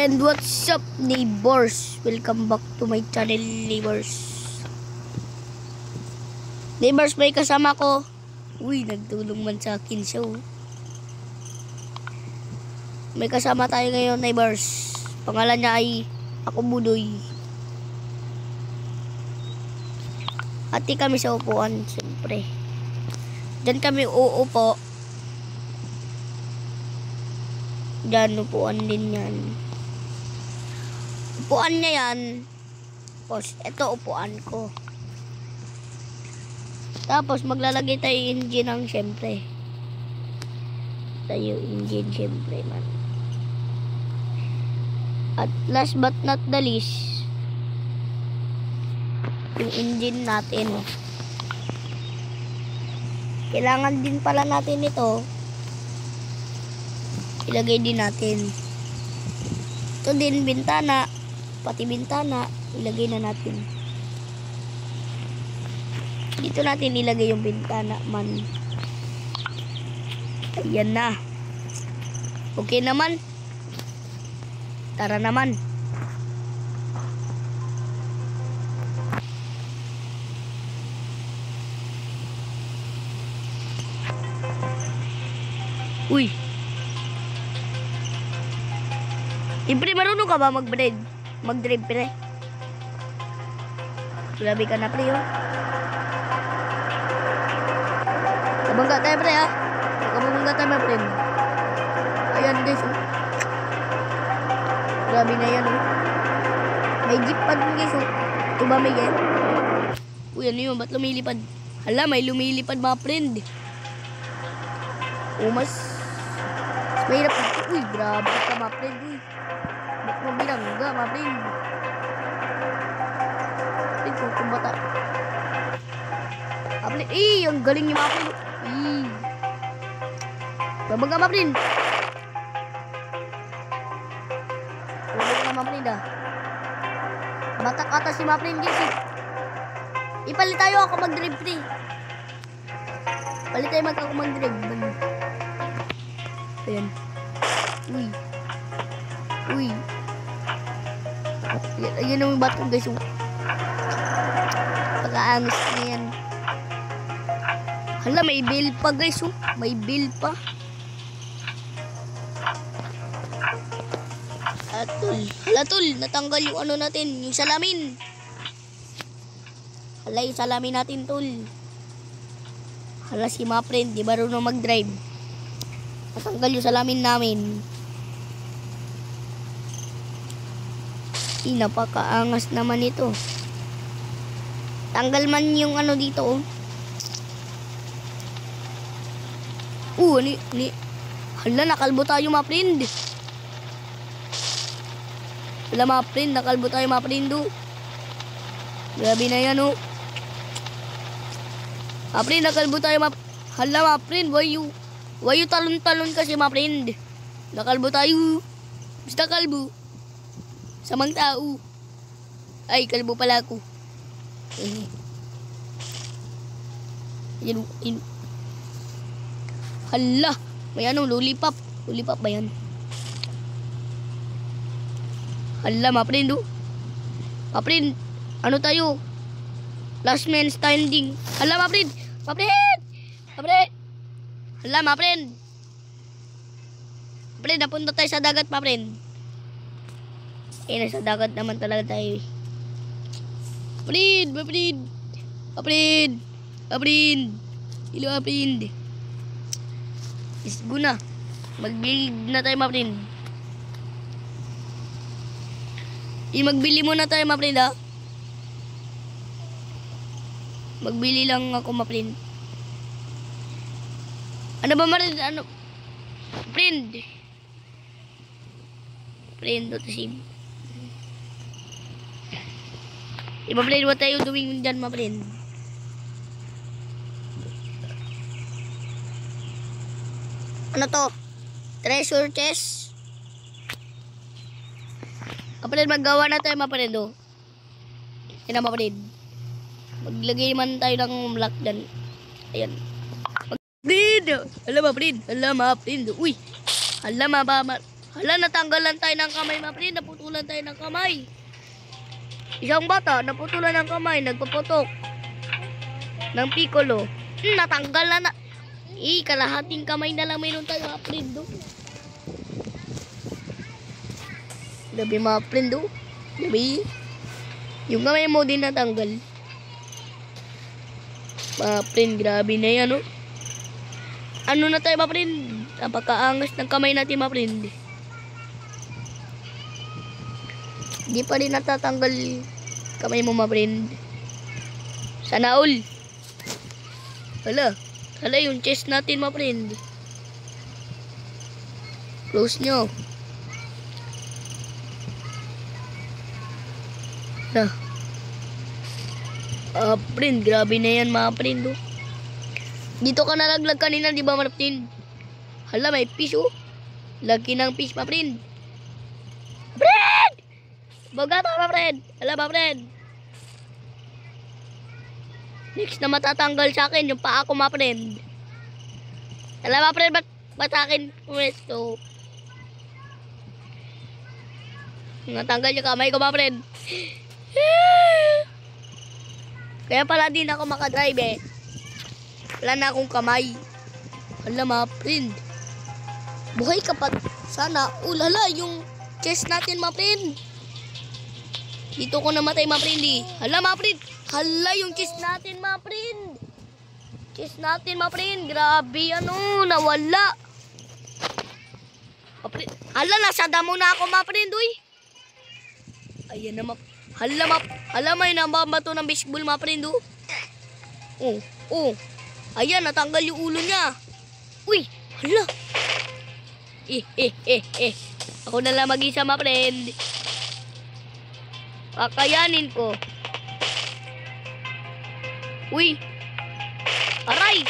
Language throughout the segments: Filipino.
And what's up, neighbors? Welcome back to my channel, neighbors. Neighbors, may kasama ko. Uy, nagtulong man sa akin siya. May kasama tayo ngayon, neighbors. Pangalan niya ay Ako Budoy. Ati kami sa upuan, siyempre. Diyan kami uupo. Diyan, upuan din yan. Upuan niya yan. Tapos, ito upuan ko. Tapos, maglalagay tayo engine ng siyempre. Tayo engine siyempre, man. At last but not the least, yung engine natin. Kailangan din pala natin ito. Ilagay din natin. Ito din, bintana. Pati bintana, ilagay na natin. Dito natin ilagay yung bintana, man. Ayan na. Okay naman. Tara naman. Uy. Pre, marunong ka ba mag-drive? Mag-drive, pre? Grabe ka na, pre, oh. Kabangga tayo, pre, ha? Kabangga tayo, pre. Ayan, guys, oh. Grabe na yan, oh. May jeep pa dun, guys, oh. Ito ba may yan? Uy, ano yun? Ba't lumilipad? Hala, may lumilipad, mga friend. Oh, mas mahirap. Uy, grabe ka, mga friend, uy. Ba't mo binangga, mga friend? Ito, kung bata. Mga friend, ang galing niyo, mga friend. Babangga, mga friend. Babangga, mga friend, ah. Batak ata si mga friend, guys, eh. Ipalit tayo, ako mag-drive, pre. Palit tayo ako mag-drive. Ayan. Uy. Uy. Ayan ang bato, guys. Pagkaangos na yan. Hala, may bill pa, guys. May bill pa. Hala, tol. Natanggal yung ano natin. Yung salamin. Hala, yung salamin natin, tol. Hala, si mga friend. Di ba rin mag-drive? Natanggal yung salamin namin. Napakaangas naman ito. Tanggal man yung ano dito, oh. Hala, nakalbo tayo, mga friend. Hala, mga friend, nakalbo tayo, mga friend, oh. Grabe na yan, oh. Mga friend, nakalbo tayo, hala, mga friend, why you talon-talon kasi, mga friend? Nakalbo tayo. Basta kalbo. Samang tao. Ay, kalbo pala ako. Ayan. Hala. May ano, lollipop. Lollipop ba yan? Hala, mga friend, oh. Mga friend, ano tayo? Last man standing. Hala, mga friend. Mga friend. Mga friend. Hala, mga friend. Mga friend, napunta tayo sa dagat, mga friend. Nasa dagat naman talaga tayo. Friend, my friend. Friend. Friend. Hello, friend. Is go na. Magbili na tayo, my friend. Magbili muna tayo, my friend, ha. Magbili lang ako, my friend. Ano ba, my friend? Ano? Friend. Friend, to sim. Iba, friend, what are you doing dyan, my friend? Ano to? Treasure chest? Friend, maggawa na tayo, my friend, oh. Yan, my friend. Maglagay man tayo ng block dyan. Ayan. Friend! Hala, my friend. Hala, my friend. Uy! Hala, Hala, natanggalan tayo ng kamay, mga friend. Naputulan tayo ng kamay. Isang bata, naputulan ng kamay, nagpaputok ng piccolo. Natanggal na. Kalahating kamay na lang mayroon tayo, mga friend. Grabe, mga friend. Grabe. Yung kamay mo din natanggal. Mga friend, grabe na yan, oh. Ano na tayo, mga friend? Napakaangas ng kamay natin, mga friend. Di pa rin natatanggal kamay mo, mga friend. Sana all. Hala yung chest natin, mga friend. Close nyo. Friend, grabe na yan, mga friend, oh. Dito ka nalaglag kanina, di ba, mga friend? Hala, may fish, oh. Lagi ng fish, mga friend. Friend! Bagata, mga friend. Hala, mga friend. Next na matatanggal sa akin, yung paa ko, mga friend. Hala, mga friend, ba't sa akin pwesto? Natanggal yung kamay ko, mga friend. Kaya pala din ako makadrive, eh. Wala na akong kamay. Hala, mga friend. Buhay ka pa. Sana. Hala, yung chest natin, mga friend. Dito ko namatay, mga friend, eh. Hala, mga friend. Hala, yung chest natin, mga friend. Chest natin, mga friend. Grabe, nawala. Hala, nasa damo na ako, mga friend, uy. Ayan na, hala, may nambabato ng baseball, mga friend, oh. Ayan, natanggal yung ulo niya. Uy, hala. Ako na lang mag-isa, mga friend. Kakayanin ko. Uy. Aray.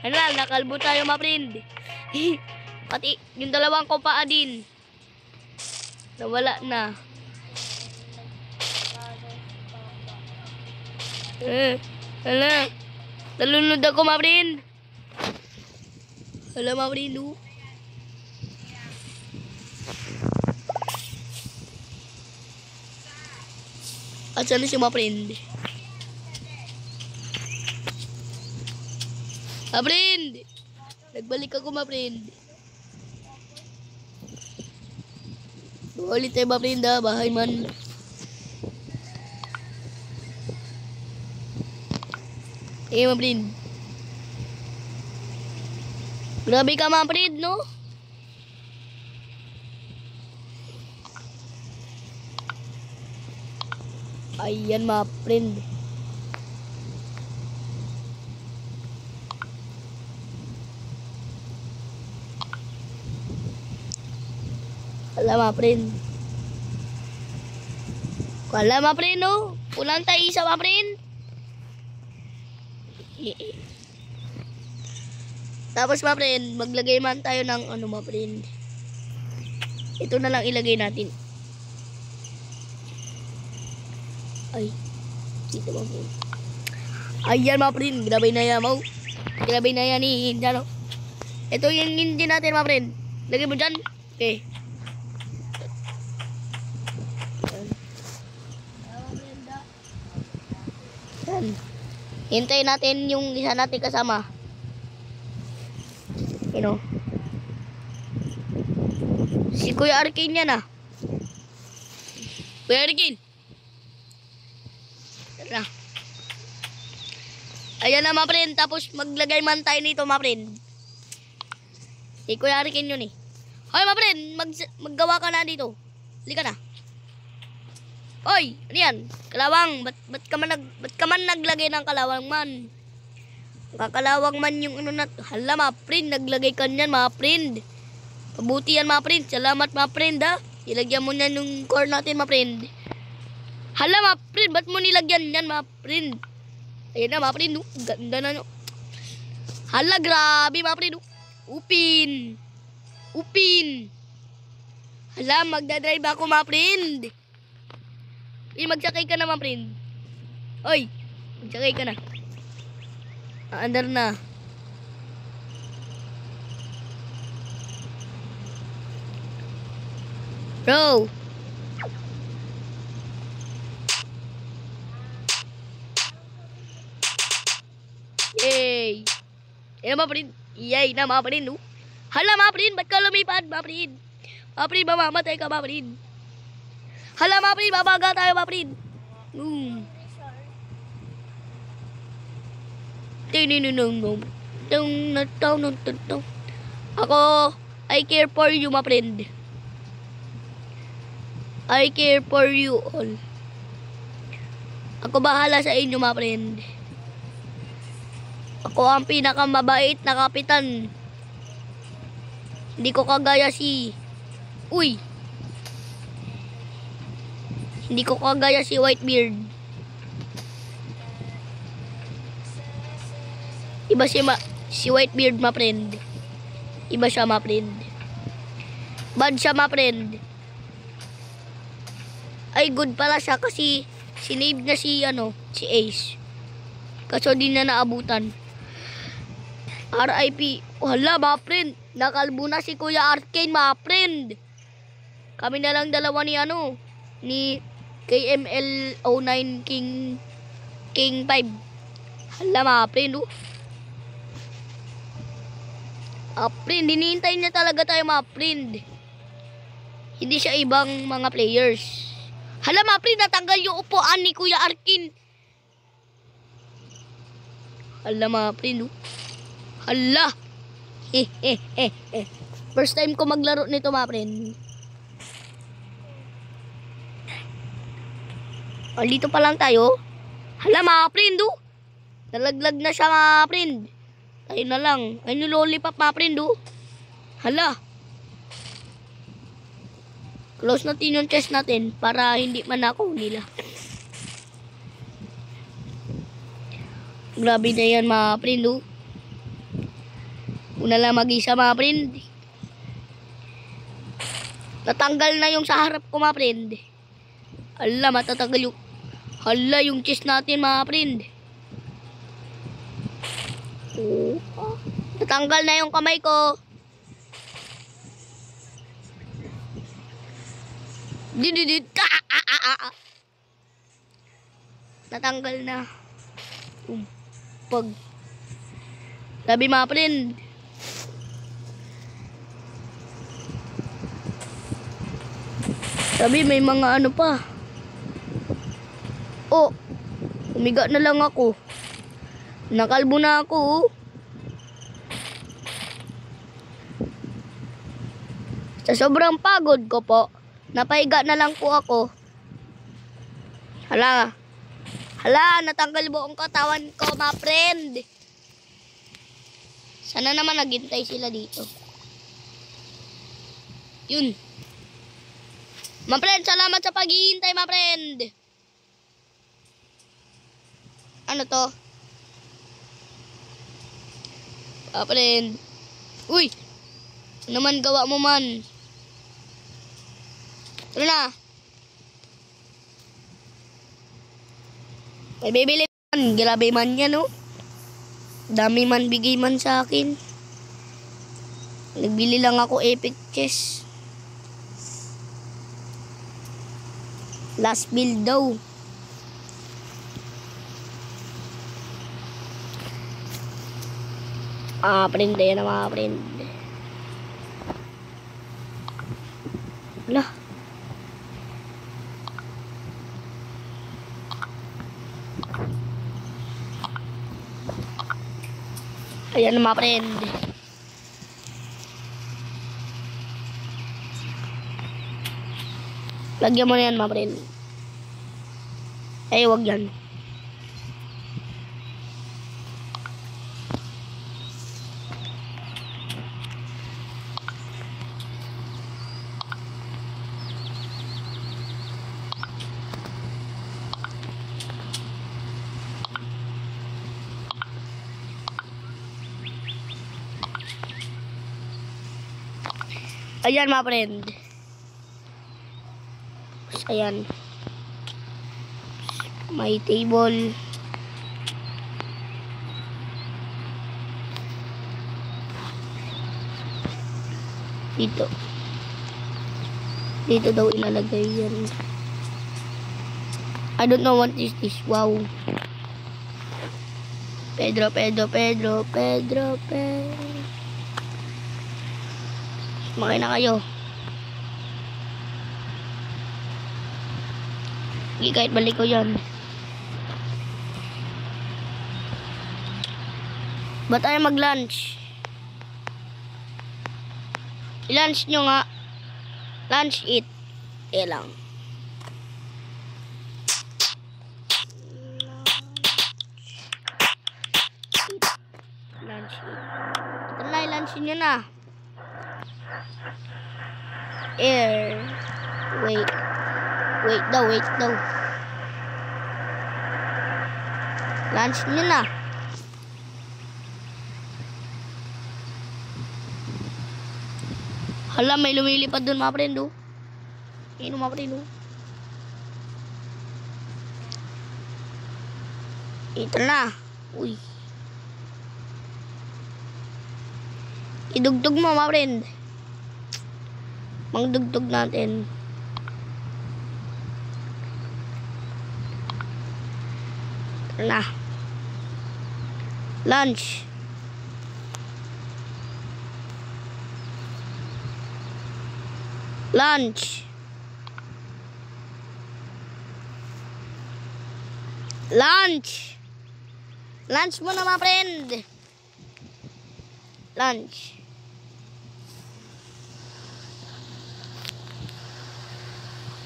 Hala, nakalbo tayo, mga friend. Pati yung dalawang ko paa din. Nawala na. Hala. Nalunod ako, mga friend. Hala, mga friend, oh. Asan na siya, mga friend? Mga friend! Nagbalik ako, mga friend. Ulit tayo, mga friend, ha? Bahay man. Mga friend. Grabe ka, mga friend, no? Ayan, mga friend. Wala, mga friend. Wala, mga friend, no? Kulang tayo isa, mga friend. Tapos, mga friend, maglagay man tayo ng mga friend. Ito na lang ilagay natin. Ay, dito, mga friend. Ayan, mga friend. Grabe na yan, mo. Grabe na yan, no? Ito yung engine natin, mga friend. Lagay mo dyan. Okay. Yan. Hintayin natin yung isa natin kasama. Si Kuya Arkin yan, ah. Kuya Arkin. Tara. Ayan na, mga friend. Tapos maglagay man tayo nito, mga friend. Si Kuya Arkin yun, eh. Hoy, mga friend. Maggawa ka na dito. Halika na. Hoy, ano yan? Kalawang. Ba't ka man naglagay ng kalawang man? Kakalawang man yung Hala, mga friend. Naglagay ka niyan, mga friend. Pabuti yan, mga friend. Salamat, mga friend, ha. Ilagyan mo niyan yung core natin, mga friend. Hala, mga friend. Ba't mo nilagyan yan, mga friend? Ayan na, mga friend. Ganda na, no. Hala, grabe, mga friend. Upin. Hala, magdadrive ako, mga friend. Magsakay ka na, mga friend. Oy, magsakay ka na. Andar na. Bro. Yay. Yan mga prin. Yay na mga prin. No? Hala mga prin. Ba't ka lumipad mga prin? Mga prin, mamamatay ka mga prin. Hala mga prin. Babaga tayo mga prin. Ako, I care for you my friend. I care for you all. Ako bahala sa inyo my friend. Ako ang pinakamabait na kapitan. Hindi ko kagaya si... Uy! Hindi ko kagaya si Whitebeard. Iba si Whitebeard ma friend. Iba siya ma friend. Bad siya ma friend. Ay good pala siya kasi sinave na si si Ace. Kaso di na naabutan. RIP. Wala ma friend. Nakalbo na si Kuya Arcane ma friend. Kami na lang dalawa ni KML09 King 5. Hala ma friend. Friend, hinihintay niya talaga tayo mga friend. Hindi siya ibang mga players. Hala mga friend, natanggal yung upuan ni Kuya Arkin. Hala mga friend. Hala. First time ko maglaro nito mga friend. Dito pa lang tayo. Hala mga friend. Nalaglag na siya mga friend. Tayo na lang. Ayun yung lollipop mga friend. Hala. Close natin yung chest natin para hindi manakaw nila. Grabe na yan mga friend. Una lang mag-isa mga friend. Natanggal na yung sa harap ko mga friend. Hala, matatanggal yung... Hala, yung chest natin mga friend. Natanggal na yung kamay ko. Natanggal na. Pag. Sabi mga friend. Sabi may mga pa. Umiga na lang ako. Nakalbo na ako. Sa sobrang pagod ko po, napahiga na lang po ako. Hala, natanggal buong katawan ko, mga friend. Sana naman naghintay sila dito. Yun. Mga friend, salamat sa paghihintay, mga friend. Ano to? Mga friend. Uy! Ano naman gawa mo man? Tara na. May bibili man. Grabe man yan, Dami man bigay man sa akin. Nagbili lang ako epic chest. Last build daw. Friend yan na mga friend. Wala. Ayan mga friend. Lagyan mo na yan mga friend. Ay, wag yan. Ayan mga friend. Ayan. May table. Dito. Dito daw ilalagay yan. I don't know what is this. Wow. Pedro. Sumakay na kayo. Hindi kahit balik ko yan. Ba tayo mag-lunch? I-lunch nyo nga. Lunch eat. Lang. Lunch eat. Ito na, i-lunch nyo na. Air. Wait daw. Lunch nyo na. Hala, may lumilipad dun mga friend, oh. Ayun mga friend, oh. Ito na. Uy. Idugtog mo mga friend. Mangdugtog natin. Ito na. Lunch. Lunch. Lunch mo na mga friend. Lunch.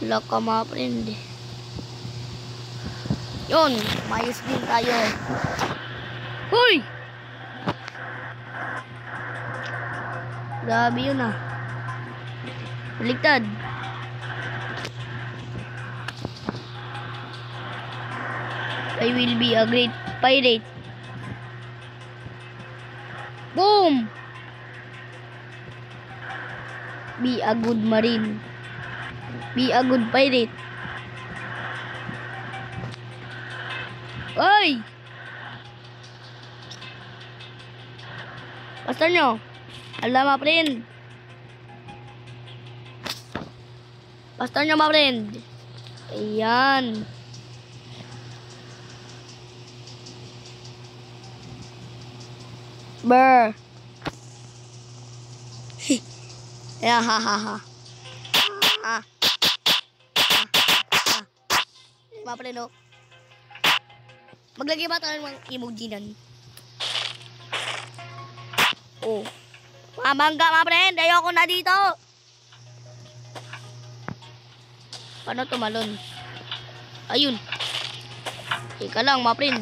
Wala ka mga friend. Yun. Mayos din tayo. Hoy! Grabe yun ah. Baligtad. I will be a great pirate. Boom! Be a good marine. Be a good pirate. Oy! Basta nyo. Alam mga friend. Basta nyo mga friend. Ayan. Brr. Ayan, ha. Mga friend, oh. Maglagay ba tayo ng emoji nan? Oh. Mamangga mga friend. Ayoko na dito. Paano tumalon? Ayun. Ika lang mga friend.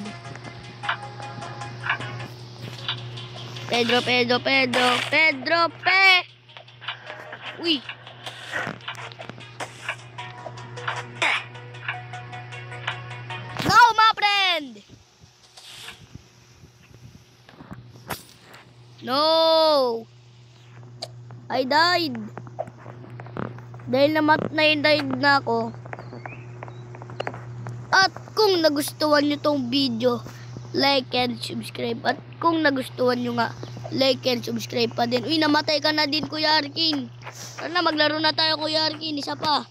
Pedro. Uy. Go mga friend. No. I died. Dahil died na ako. At kung nagustuhan nyo tong video, like and subscribe. At kung nagustuhan nyo nga, like and subscribe pa din. Uy, namatay ka na din, Kuya Arkin. Tara na, maglaro na tayo, Kuya Arkin. Isa pa.